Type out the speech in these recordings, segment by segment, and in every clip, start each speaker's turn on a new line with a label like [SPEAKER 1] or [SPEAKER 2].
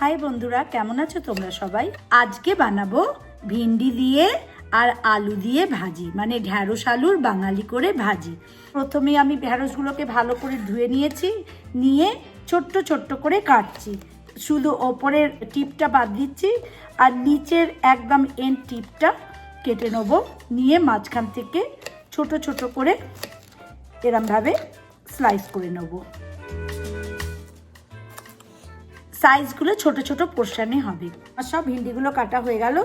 [SPEAKER 1] High বন্ধুরা, কেমন আছো তোমরা সবাই? আজকে বানাবো ভিন্ডি দিয়ে আর আলু দিয়ে ভাজি, মানে ঢ্যাঁড়স আলুর বাঙালি করে ভাজি। প্রথমে আমি ঢ্যাঁড়সগুলোকে ভালো করে ধুয়ে নিয়েছি, নিয়ে ছোট্ট ছোট্ট করে কাটছি। শুধু ওপরের টিপটা বাদ দিচ্ছি আর নিচের একদম এন্ড টিপটা কেটে নেব। নিয়ে মাঝখান থেকে ছোট ছোট করে এরমভাবে স্লাইস করে নেব। সাইজগুলো ছোট ছোট পোর্শনে হবে। আর সব ভিন্ডিগুলো কাটা হয়ে গেল।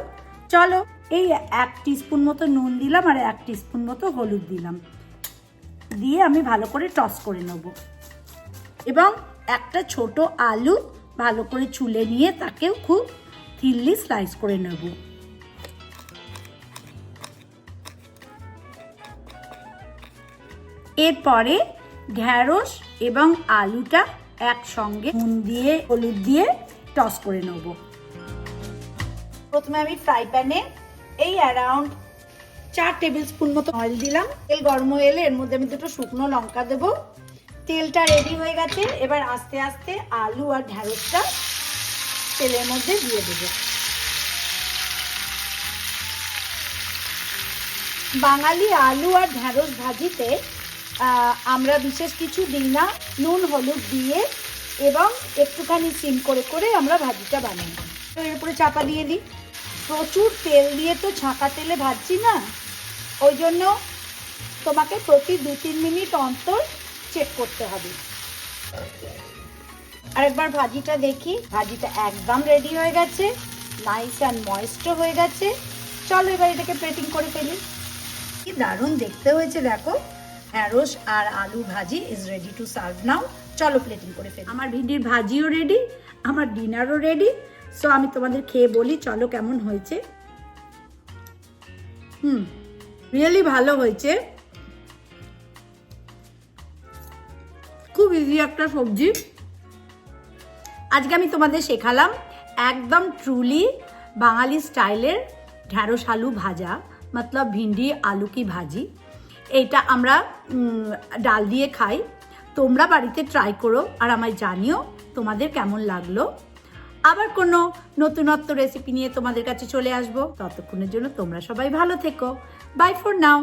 [SPEAKER 1] চলো, এই 1 টিস্পুন মতো নুন দিলাম আর 1 টিস্পুন মতো হলুদ দিলাম, দিয়ে আমি ভালো করে টস করে নেব। এবং একটা ছোট আলু ভালো করে ছুলে নিয়ে তাকেও খুব থিনলি স্লাইস করে নেব। এরপরে ঢ্যাঁড়স এবং আলুটা একসঙ্গে নুন দিয়ে হলুদ দিয়ে টস করে নেব। প্রথমে আমি ফ্রাই প্যানে এই অ্যারাউন্ড 4 টেবিল স্পুন মতো অয়েল দিলাম। তেল গরম হয়ে এলে এর মধ্যে আমি 2টো শুকনো লঙ্কা দেবো। তেলটা রেডি হয়ে গেছে। এবার আস্তে আস্তে আলু আর ঢ্যাঁড়সটা তেলের মধ্যে দিয়ে দেবো। বাঙালি আলু আর ঢ্যাঁড়স ভাজিতে আমরা বিশেষ কিছু দিই না, নুন হলুদ দিয়ে এবং একটুখানি সিম করে করে আমরা ভাজিটা বানাই। তো এর উপরে চাপা দিয়ে দিই। প্রচুর তেল দিয়ে তো ছাঁকা তেলে ভাজছি না, ওই জন্য তোমাকে প্রতি 2-3 মিনিট অন্তর চেক করতে হবে। আরেকবার ভাজিটা দেখি। ভাজিটা একদম রেডি হয়ে গেছে, নাইস অ্যান্ড ময়েস্ট হয়ে গেছে। চলো এবার এটাকে প্লেটিং করে ফেলি। কি দারুণ দেখতে হয়েছে দেখো। ঢ্যাঁড়স আর আলু ভাজি ইজ রেডি টু সার্ভ নাও। চলো প্লেটিং করে ফেলি। আমার ভিন্ডির ভাজিও রেডি, আমার ডিনারও রেডি। সো আমি তোমাদের খেয়ে বলি চলো কেমন হয়েছে। রিয়েলি ভালো হয়েছে। খুব ইজি একটা সবজি। আজকে আমি তোমাদের শেখালাম একদম ট্রুলি বাঙালি স্টাইলের ঢ্যাঁড়স আলু ভাজা, মতলব ভিন্ডি আলু কি ভাজি। এইটা আমরা ডাল দিয়ে খাই। তোমরা বাড়িতে ট্রাই করো আর আমায় জানিও তোমাদের কেমন লাগলো। আবার কোনো নতুনত্ব রেসিপি নিয়ে তোমাদের কাছে চলে আসবো। ততক্ষণের জন্য তোমরা সবাই ভালো থেকো। Bye for now.